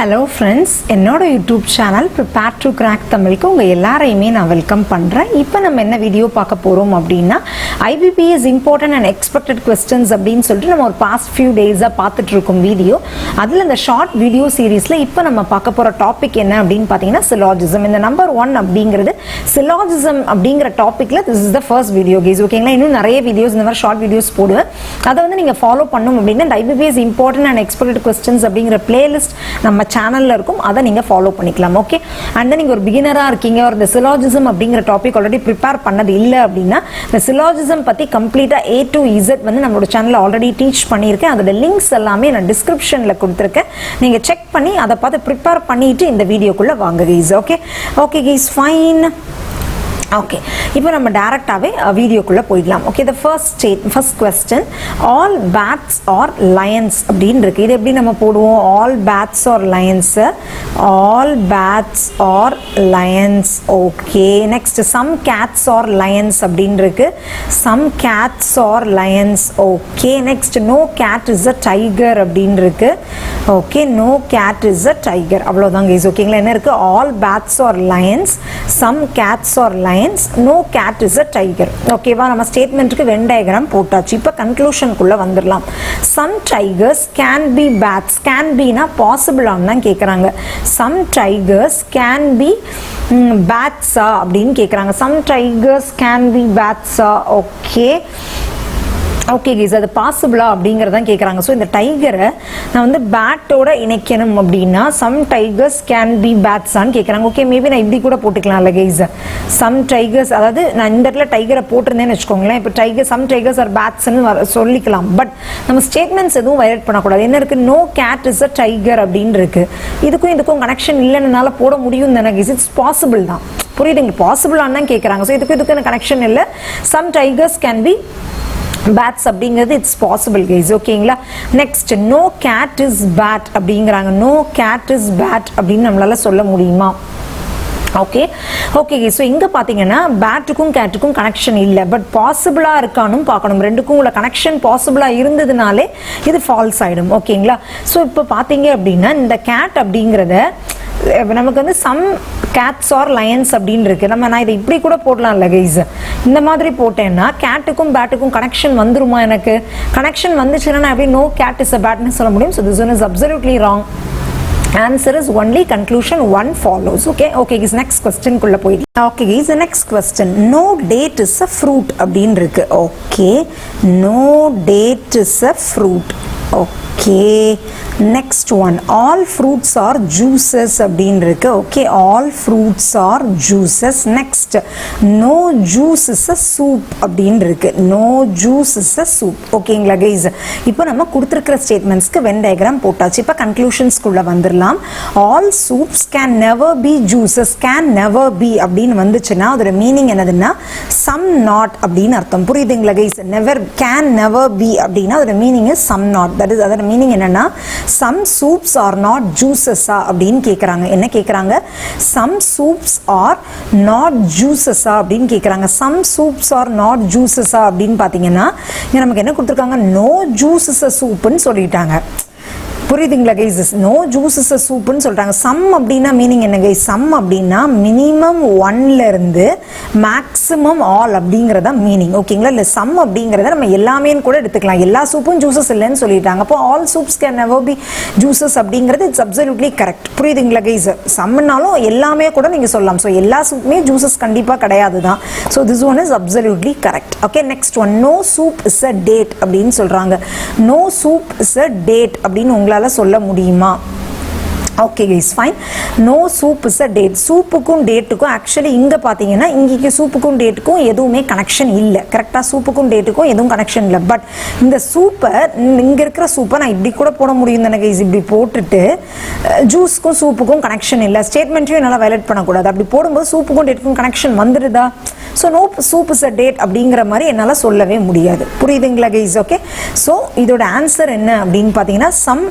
Hello friends, என்னோட YouTube channel prepare to crack தமிழுக்கு உங்கள் எல்லாரையுமே நான் வெல்கம் பண்ணுறேன். இப்போ நம்ம என்ன வீடியோ பார்க்க போகிறோம் அப்படின்னா, IBPS important and expected questions அப்படின்னு சொல்லிட்டு நம்ம ஒரு பாஸ்ட் ஃபியூ டேஸாக பார்த்துட்டு இருக்கோம் வீடியோ. அதில் இந்த ஷார்ட் வீடியோ சீரீஸில் இப்போ நம்ம பார்க்க போகிற டாபிக் என்ன அப்படின்னு பார்த்தீங்கன்னா சிலாஜிசம். இந்த நம்பர் 1 அப்படிங்கிறது சிலாஜிசம் அப்படிங்கிற டாப்பிக்கில் this is the first video case. ஓகேங்களா, இன்னும் நிறைய வீடியோஸ் இந்த மாதிரி ஷார்ட் வீடியோஸ் போடுவேன். அதை வந்து நீங்கள் ஃபாலோ பண்ணணும் அப்படின்னா IBPS important and expected questions அப்படிங்கிற பிளேலிஸ்ட் நம்ம சேனல்ல இருக்கும், அதை நீங்க ஃபாலோ பண்ணிக்கலாம். ஓகே, அண்ட் தென் நீங்க ஒரு பிகினரா இருக்கீங்க, ஒரு இந்த சிலாஜிசம் அப்படிங்கிற டாபிக் ஆல்ரெடி ப்ரிப்பேர் பண்ணது இல்லை அப்படின்னா இந்த சிலாஜிசம் பத்தி கம்ப்ளீட்டா A to Z வந்து நம்மளோட சேனல்ல ஆல்ரெடி டீச் பண்ணியிருக்கேன். அதோட லிங்க்ஸ் எல்லாமே நான் டிஸ்கிரிப்ஷன்ல கொடுத்துருக்கேன். நீங்க செக் பண்ணி அதை பார்த்து ப்ரிப்பேர் பண்ணிட்டு இந்த வீடியோக்குள்ள வாங்க guys. Okay okay guys, fine. Okay, இப்போ நம்ம டைரக்டாகவே வீடியோக்குள்ளே போயிடலாம். Okay, the first question, all bats are lions அப்படின்னு இருக்கு. இது எப்படி நம்ம போடுவோம்? All bats are lions, all bats are lions. Okay, next some cats are lions அப்படின்னு இருக்கு. Some cats are lions. Okay, next no cat is a tiger அப்படின்னு இருக்கு. Okay, no cat is a tiger. அவ்வளோதான் guys. ஓகேங்களா, என்ன இருக்கு? All bats are lions, some cats are lions, no cat is a tiger. ஓகேவா, நம்ம ஸ்டேட்மெண்ட்டுக்கு Venn diagram போட்டாச்சு. இப்போ கன்க்ளூஷனுக்குள்ள வந்துடலாம். some tigers can be bats. can be னா பாசிபிள் தான் கேட்குறாங்க. some tigers can be bats அப்படின்னு கேட்குறாங்க. some tigers can be bats. Okay okay guys, அது பாசிபிளா அப்படிங்கிறதான் கேட்குறாங்க. ஸோ இந்த டைகரை நான் வந்து பேட்டோட இணைக்கணும் அப்படின்னா சம் டைகர்ஸ் கேன் பி பேட்ஸான்னு கேட்குறாங்க. ஓகே, மேபி நான் இப்படி கூட போட்டுக்கலாம்ல கைஸ். சம் டைகர்ஸ், அதாவது நான் இந்த இடத்துல டைகரை போட்டிருந்தேன்னு வச்சுக்கோங்களேன். இப்போ டைகர் சம் டைகர்ஸ் ஆர் பேட்ஸ்ன்னு சொல்லிக்கலாம். பட் நம்ம ஸ்டேட்மெண்ட்ஸ் எதுவும் வயலேட் பண்ணக்கூடாது. என்ன இருக்கு? No cat is a tiger அப்படின்னு இருக்கு. இதுக்கும் கனெக்ஷன் இல்லைன்னால போட முடியும் தானே கைஸ். இட்ஸ் பாசிபிள் தான், புரியுதுங்க? பாசிபிளான்னு தான் கேட்குறாங்க. ஸோ இதுக்கு கனெக்ஷன் இல்லை. Some tigers can be bats அப்படிங்கிறது இட்ஸ் பாசிபிள் கைஸ். ஓகேங்களா, next no cat is bat அப்படிங்கிறாங்க. நோ கேட் இஸ் பேட் அப்படின்னு நம்மளால சொல்ல முடியுமா? ஓகே ஓகே கைஸ், ஸோ இங்கே பார்த்தீங்கன்னா பேட்டுக்கும் கேட்டுக்கும் கனெக்ஷன் இல்லை, பட் பாசிபிளாக இருக்கான்னு பார்க்கணும். ரெண்டுக்கும் உள்ள கனெக்ஷன் பாசிபிளாக இருந்ததுனாலே இது ஃபால்ஸ் ஆகிடும். ஓகேங்களா, ஸோ இப்போ பார்த்தீங்க அப்படின்னா இந்த கேட் அப்படிங்கிறத நமக்கு வந்து சம் கேட்ஸ் ஆர் லயன்ஸ் அப்படின்னு இருக்கு. நான் இதை இப்படி கூட போடலாம்ல கைஸ். இந்த மாதிரி போட்டேன்னா கேட்டுக்கும் பேட்டுக்கும் கனெக்ஷன் வந்துருமா? எனக்கு கனெக்ஷன் வந்துச்சுன்னா நான் எப்படி நோ கேட் இஸ் அ பேட்னு சொல்ல முடியும்? So this one is absolutely wrong. Answer is only conclusion 1 follows. Okay guys, next question குள்ள போயிடலாம். Okay guys, the next question, no date is a fruit அப்படின்னு இருக்கு. Okay, no date is a fruit. Okay, next one, all fruits are juices அப்படின்னு இருக்கு. Okay, all fruits are juices. Next, no juice is a soup அப்படின்னு இருக்கு. no juice is a soup. ஓகேங்களா guys, இப்போ நம்ம கொடுத்துருக்கிற ஸ்டேட்மெண்ட்ஸ்க்கு வென் டயக்ராம் போட்டாச்சு. இப்போ கன்க்ளூஷன்ஸ்குள்ள வந்துடலாம். all soups can never be juices. can never be அப்படின்னு வந்துச்சுன்னா அதோட மீனிங் என்னதுன்னா some not அப்படின்னு அர்த்தம். புரியுதுங்களா guys? never, can never be அப்படின்னா அதோட meaning is some not. that is அதோட மீனிங் என்னன்னா some soups are not juices அப்படின்னு கேட்குறாங்க. என்ன கேட்குறாங்க? some soups are not juices அப்படின்னு கேட்குறாங்க. some soups are not juices அப்படின்னு பார்த்தீங்கன்னா நமக்கு என்ன கொடுத்துருக்காங்க? no juice is a soupன்னு சொல்லிட்டாங்க. புரியுதுங்களா guys? No juice is a சூப்புன்னு சொல்றாங்க. சம் அப்படின்னா மீனிங் என்ன கைஸ்? சம் அப்படின்னா மினிமம் 1ல இருந்து மேக்ஸிமம் ஆல் அப்படிங்கிறதா மீனிங். ஓகேங்களா, இல்லை சம் அப்படிங்கிறத நம்ம எல்லாமே கூட எடுத்துக்கலாம். எல்லா சூப்பும் ஜூசஸ் இல்லைன்னு சொல்லிட்டாங்க. அப்போ all soups can never be juices அப்படிங்கிறது இட்ஸ் அப்சல்யூட்லி கரெக்ட். புரியுதுங்களா கைஸ்? சம்னாலும் எல்லாமே கூட நீங்க சொல்லலாம். ஸோ எல்லா சூப்புமே ஜூசஸ் கண்டிப்பாக கிடையாது தான். So this one is absolutely correct. Okay, next one, no soup is a date அப்படின்னு சொல்றாங்க. No soup is a date அப்படின்னு உங்களால சொல்ல முடியுமா? Okay guys, fine. No soup is a date. சூப்புக்கும் டேட்டுக்கும் ஆக்சுவலி இங்கே பார்த்தீங்கன்னா இங்கே சூப்புக்கும் டேட்டுக்கும் எதுவுமே கனெக்ஷன் இல்லை. கரெக்டாக சூப்புக்கும் டேட்டுக்கும் எதுவும் கனெக்ஷன் இல்லை. பட் இந்த சூப்பை, இங்கே இருக்கிற சூப்பை நான் இப்படி கூட போட முடியும் தானே கைஸ். இப்படி போட்டுட்டு ஜூஸுக்கும் சூப்புக்கும் கனெக்ஷன் இல்லை, ஸ்டேட்மெண்ட்டையும் என்னால் வயலேட் பண்ணக்கூடாது. அப்படி போடும்போது சூப்புக்கும் டேட்டுக்கும் கனெக்ஷன் வந்துடுதா? So no soup is a date அப்படிங்கிற மாதிரி என்னால் சொல்லவே முடியாது. புரியுதுங்களா கைஸ்? ஓகே, ஸோ இதோட ஆன்சர் என்ன அப்படின்னு பார்த்தீங்கன்னா some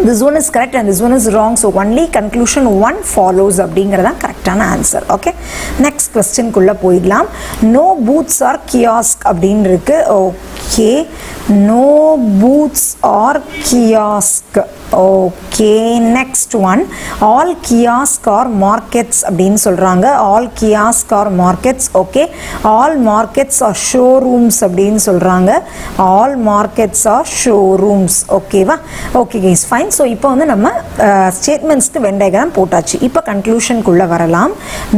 this one is correct and this one is wrong. So only conclusion 1 follows அப்படிங்கறதா கரெக்டான ஆன்சர். ஓகே, நெக்ஸ்ட் क्वेश्चन குள்ள போயிடலாம். no booths or kiosk அப்படின்னு இருக்கு. Okay, no booths or kiosk. Okay, next one, all kiosk or markets அப்படின்னு சொல்றாங்க. all kiosk or markets. Okay, all markets or showrooms அப்படின்னு சொல்றாங்க. all markets or showrooms. ஓகேவா? Okay guys, fine. So இப்போ வந்து நம்ம ஸ்டேட்மெண்ட்ஸ்க்கு வென் டயக்ராம் போட்டாச்சு. இப்போ கன்க்ளூஷனுக்குள்ள வரலாம்.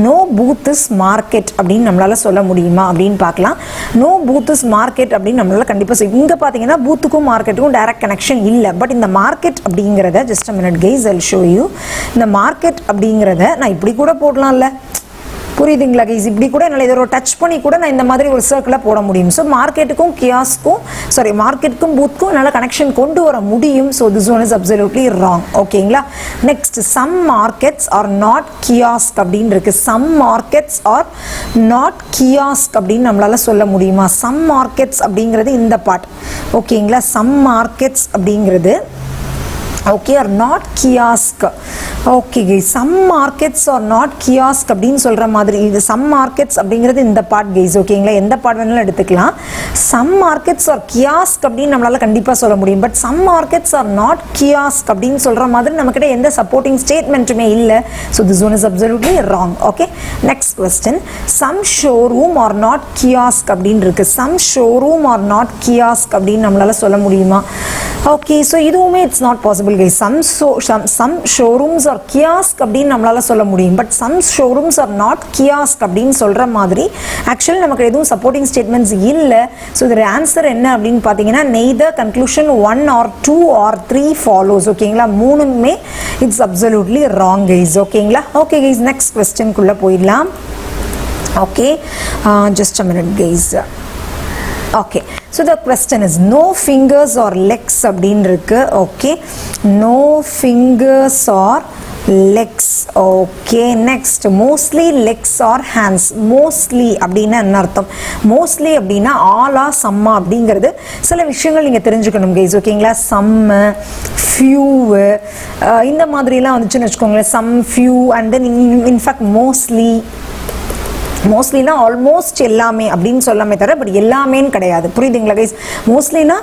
no booth is market அப்படின்னு நம்மளால சொல்ல முடியுமா அப்படின்னு பார்க்கலாம். no booth is market அப்படின்னு நம்மளால கண்டிப்பா இங்க பாத்தீங்கன்னா பூத்துக்கும் மார்க்கெட்டுக்கும் டைரக்ட் கனெக்ஷன் இல்ல. பட் இந்த மார்க்கெட் அப்படிங்கறத just a minute guys, I'll show you. இந்த மார்க்கெட் அப்படிங்கறத நான் இப்படி கூட போடலாம்ல, புரியுதுங்களா கைஸ்? இப்படி கூட என்னால இதை டச் பண்ணி கூட நான் இந்த மாதிரி ஒரு சர்க்கிள போட முடியும். ஸோ மார்க்கெட்டுக்கும் கியாஸ்க்கும் மார்க்கெட்டுக்கும் பூத்துக்கும் என்னால் கனெக்ஷன் கொண்டு வர முடியும். So this one is absolutely wrong. ஓகேங்களா? Next, some markets are not kiosk அப்படின்னு இருக்கு. Some markets are not kiosk அப்படின்னு நம்மளால சொல்ல முடியுமா? சம் மார்க்கெட்ஸ் அப்படிங்கிறது இந்த பார்ட். ஓகேங்களா? சம் மார்க்கெட்ஸ் அப்படிங்கிறது okay or not kiosk. okay guys, some markets are not kiosk அப்படினு சொல்ற மாதிரி இது some markets அப்படிங்கிறது இந்த பார்ட் guys. ஓகேங்களா? எந்த பார்ட் வேணாலும் எடுத்துக்கலாம். some markets are kiosk அப்படினு நம்மளால கண்டிப்பா சொல்ல முடியும். But some markets are not kiosk அப்படினு சொல்ற மாதிரி நமக்கிட்ட எந்த சப்போர்ட்டிங் ஸ்டேட்மெண்ட்டுமே இல்ல. so this one is absolutely wrong. okay, next question, some showroom or not kiosk அப்படினு இருக்கு. some showroom or not kiosk அப்படினு நம்மளால சொல்ல முடியுமா? okay, so இதுவுமே it's not possible guys. some showrooms are kiosk அப்படினு நம்மளால சொல்ல முடியும். But some showrooms are not kiosk அப்படினு சொல்ற மாதிரி actually நமக்கு எதுவும் சப்போர்ட்டிங் ஸ்டேட்மெண்ட்ஸ் இல்ல. சோ இதோட ஆன்சர் என்ன அப்படினு பாத்தீங்கன்னா neither conclusion 1 or 2 or 3 follows. ஓகேங்களா? மூணுமே it's absolutely wrong guys. ஓகேங்களா? okay guys, next question குள்ள போயிடலாம். okay, just a minute guys. okay, so the question is no fingers or legs அப்படினு இருக்கு. okay, no fingers or legs. okay, next, mostly legs or hands. mostly அப்படினா என்ன அர்த்தம்? mostly அப்படினா ஆலா சம்மா அப்படிங்கிறது சில விஷயங்கள் நீங்க தெரிஞ்சுக்கணும் guys. ஓகேங்களா? some, few, இந்த மாதிரிலாம் வந்துச்சுன்னு வச்சுக்கோங்களேன். some, few and then in fact மோஸ்ட்லினா ஆல்மோஸ்ட் எல்லாமே அப்படின்னு சொல்லாமே தவிர பட் எல்லாமேன்னு கிடையாது. புரியுதுங்களா கைஸ்? மோஸ்ட்லினா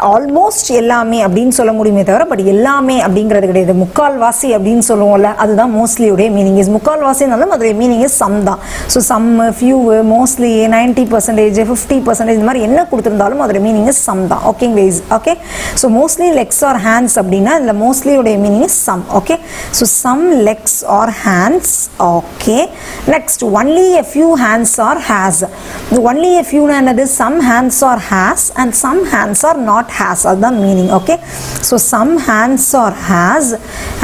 ஆல்மோஸ்ட் எல்லாமே அப்படின்னு சொல்ல முடியுமே தவிர பட் எல்லாமே அப்படிங்கிறது கிடையாது. முக்கால்வாசி அப்படின்னு சொல்லுவோம்ல, அதுதான் மோஸ்ட்லியோடைய மீனிங். இஸ் முக்கால்வாசினாலும் அதோடைய மீனிங் இஸ் சம் தான். ஸோ சம், ஃபியூ, மோஸ்ட்லி, 90%, 50% இந்த மாதிரி என்ன கொடுத்துருந்தாலும் அதோட மீனிங் இஸ் சம் தான். ஓகேங்க guys? Okay, so mostly legs are hands அப்படின்னா இதில் மோஸ்ட்லியோடைய meaning is some. Okay, so some legs are hands. Okay, next, only a few hands are has. Only a few என்னது? Some hands are has and some hands are not has. அதுதான் meaning. ஓகே, so some hands are has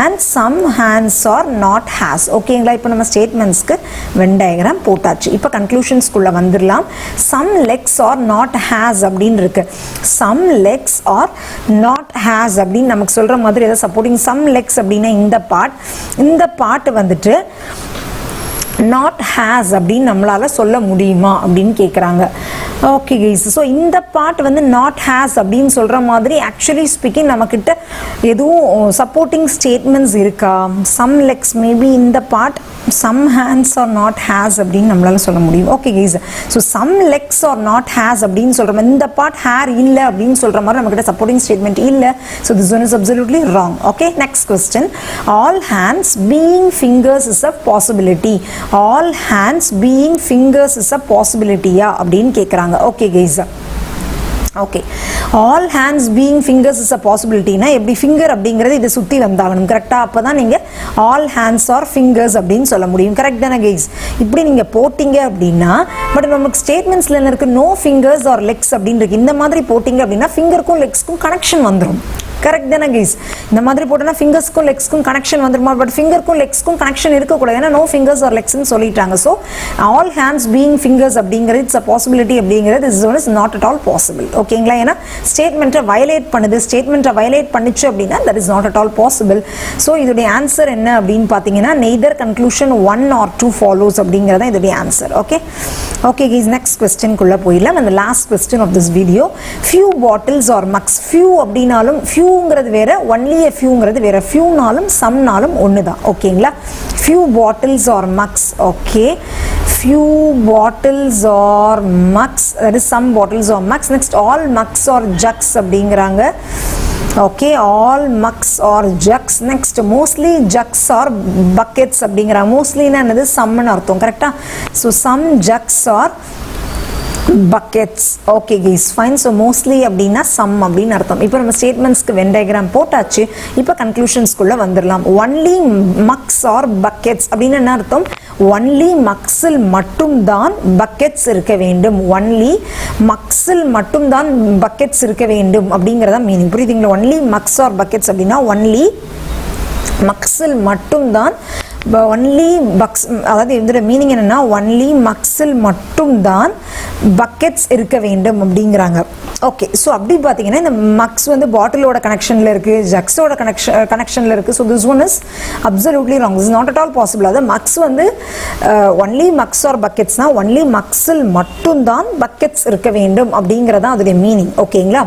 and some hands are not has. ஓகேங்களா? இப்போ நம்ம ஸ்டேட்மெண்ட்ஸ்க்கு Venn diagram போட்டாச்சு. இப்போ கன்க்ளூஷன்ஸ்குள்ள வந்துடலாம். some legs are not has அப்படின்னு இருக்கு. some legs are not has அப்படின்னு நமக்கு சொல்ற மாதிரி ஏதாவது சப்போர்ட்டிங் some legs அப்படின்னா இந்த பார்ட் வந்துட்டு not has அப்படின்னு நம்மளால சொல்ல முடியுமா அப்படின்னு கேட்குறாங்க. ஓகே கைஸ், ஸோ இந்த பார்ட் வந்து not has அப்படின்னு சொல்கிற மாதிரி ஆக்சுவலி ஸ்பீக்கிங் நம்மக்கிட்ட எதுவும் சப்போர்ட்டிங் ஸ்டேட்மெண்ட்ஸ் இருக்கா? some legs மேபி இந்த part some hands are not has அப்படின்னு நம்மளால சொல்ல முடியும். Okay guys, so some legs are not has அப்படின்னு சொல்கிற மாதிரி இந்த பார்ட் hair இல்லை அப்படின்னு சொல்கிற மாதிரி நம்மக்கிட்ட சப்போர்ட்டிங் ஸ்டேட்மெண்ட் இல்லை. So this one is absolutely wrong. Okay, next question, all hands being fingers is a possibility. all hands being fingers is a possibility அப்படின்னு கேட்குறாங்க. Okay guys, okay, all hands being fingers is a பாசிபிலிட்டினா எப்படி finger அப்படிங்கிறது இதை சுற்றி வந்தாகணும். கரெக்டாக? அப்போ தான் நீங்கள் ஆல் ஹேண்ட்ஸ் ஆர் ஃபிங்கர்ஸ் அப்படின்னு சொல்ல முடியும். கரெக்ட் தானே கைஸ்? இப்படி நீங்கள் போட்டிங்க அப்படின்னா பட் நமக்கு ஸ்டேட்மெண்ட்ஸில் என்ன இருக்குது? நோ ஃபிங்கர்ஸ் ஆர் லெக்ஸ் அப்படின்னு இருக்கு. இந்த மாதிரி போட்டிங்க அப்படின்னா ஃபிங்கருக்கும் லெக்ஸ்க்கும் கனெக்ஷன் வந்துடும். கரெக்ட் தானே கைஸ்? இந்த மாதிரி போட்டோன்னா ஃபிங்கர்ஸ்க்கும் லெக்ஸ்க்கும் கனெக்ஷன் வந்துருமா? பட் ஃபிங்கருக்கும் லெக்ஸ்க்கும் கனெக்ஷன் இருக்கக்கூடாது. ஏன்னா நோ ஃபிங்கர்ஸ் ஆர் லெக்ஸ்ன்னு சொல்லிட்டாங்க. So all hands being fingers அப்படிங்கிறது இட்ஸ் அ பாசிபிலிட்டி அப்படிங்கிறது is one is not at all possible. ஓகேங்களா? ஏன்னா ஸ்டேட்மெண்ட்டை வயலேட் பண்ணுது. ஸ்டேட்மெண்ட்டை வயலேட் பண்ணிச்சு அப்படின்னா that is not at all possible. So இதோடைய ஆன்சர் என்ன அப்படின்னு பார்த்தீங்கன்னா நெய்தர் கன்க்ளூஷன் 1 or 2 follows அப்படிங்கிறத இதோடைய ஆன்சர். ஓகே, ஓகே கைஸ், நெக்ஸ்ட் கொஸ்டின்குள்ளே போயிடலாம். அந்த last question of this video, few bottles are mugs. Few அப்படின்னாலும் ஃபியூங்கிறது வேற, ஒன்லி எ ஃபியூங்கிறது வேற. ஃபியூனாலும் சம்னாலும் ஒன்று தான். ஓகேங்களா? Few bottles are mugs. Okay, few bottles or mugs, that is some bottles or mugs. Next all mugs or jugs அப்படிங்கறாங்க. Okay, all mugs or jugs. Next mostly jugs or buckets அப்படிங்கறாங்க. mostly னா என்னது some னு அர்த்தம் கரெக்ட்டா? So some jugs or buckets. Okay guys, fine. So mostly அப்படினா some அப்படினு அர்த்தம். இப்போ நம்ம ஸ்டேட்மெண்ட்ஸ்க்கு வென் டயகிராம் போட்டாச்சு. இப்போ கன்க்ளூஷன்ஸ் குள்ள வந்துறலாம். only mugs or buckets அப்படினா என்ன அர்த்தம்? only mugsல் மட்டும் தான் buckets இருக்க வேண்டும். only mugsல் மட்டும் தான் buckets இருக்க வேண்டும் அப்படிங்கறத மீனிங் புரியுதுங்களா? only mugs or buckets அப்படினா only mugsல் மட்டும் தான் only bucks, அதாவது இதோட மீனிங் என்னன்னா only mugsல் மட்டும் தான் buckets இருக்க வேண்டும் அப்படிங்கறாங்க. ஓகே, சோ அப்படி பாத்தீங்கன்னா இந்த mugs வந்து பாட்டிலோட கனெக்ஷன்ல இருக்கு, ஜக்ஸோட கனெக்ஷன்ல இருக்கு. so this one is absolutely wrong. this is not at all possible. அது mugs வந்து only mugs or buckets னா only mugsல் மட்டும் தான் buckets இருக்க வேண்டும் அப்படிங்கறத அதோட மீனிங். ஓகேங்களா?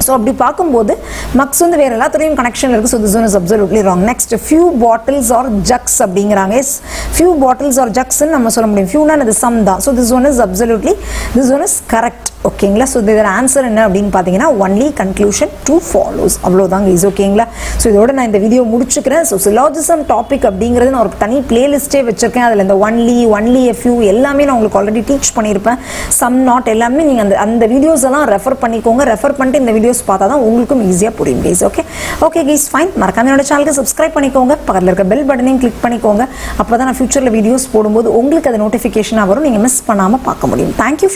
So அப்படி பாக்கும்போது mugs வந்து வேற எல்லாத்துலயும் கனெக்ஷன் இருக்கு. so this one is absolutely wrong. next few bottles or jugs அப்படிங்கறாங்க. yes, few bottles or jugs ன்னு நம்ம சொல்ல முடியும். few னா அது some தான். so this one is absolutely, this one is correct. ஓகேங்களா? so இதோட ஆன்சர் என்ன அப்படினு பாத்தீங்கன்னா only conclusion true follows. அவ்வளவுதான் guys. ஓகேங்களா? so இதோட நான் இந்த வீடியோ முடிச்சுக்கிறேன். so syllogism டாபிக் அப்படிங்கிறது நான் ஒரு தனி பிளேலிஸ்டே வச்சிருக்கேன். அதுல இந்த only a few எல்லாமே நான் உங்களுக்கு ஆல்ரெடி டீச் பண்ணிருப்பேன். some not எல்லாமே நீங்க அந்த வீடியோஸ் எல்லாம் ரெஃபர் பண்ணிக்கோங்க. ரெஃபர் பண்ணிட்டு இந்த வீடியோஸ் பார்த்தா தான் உங்களுக்கும் ஈஸியா புரியும் guys. Okay guys, fine. மறக்காம என்னோட சேனலுக்கு சப்ஸ்கிரைப் பண்ணிக்கோங்க. பக்கத்துல இருக்க பெல் பட்டனையும் கிளிக் பண்ணிக்கோங்க. அப்பதான் நான் ஃபியூச்சர்ல வீடியோஸ் போடும்போது உங்களுக்கு அது நோட்டிஃபிகேஷனா வரும். நீங்க மிஸ் பண்ணாம பார்க்க முடியும். Thank you.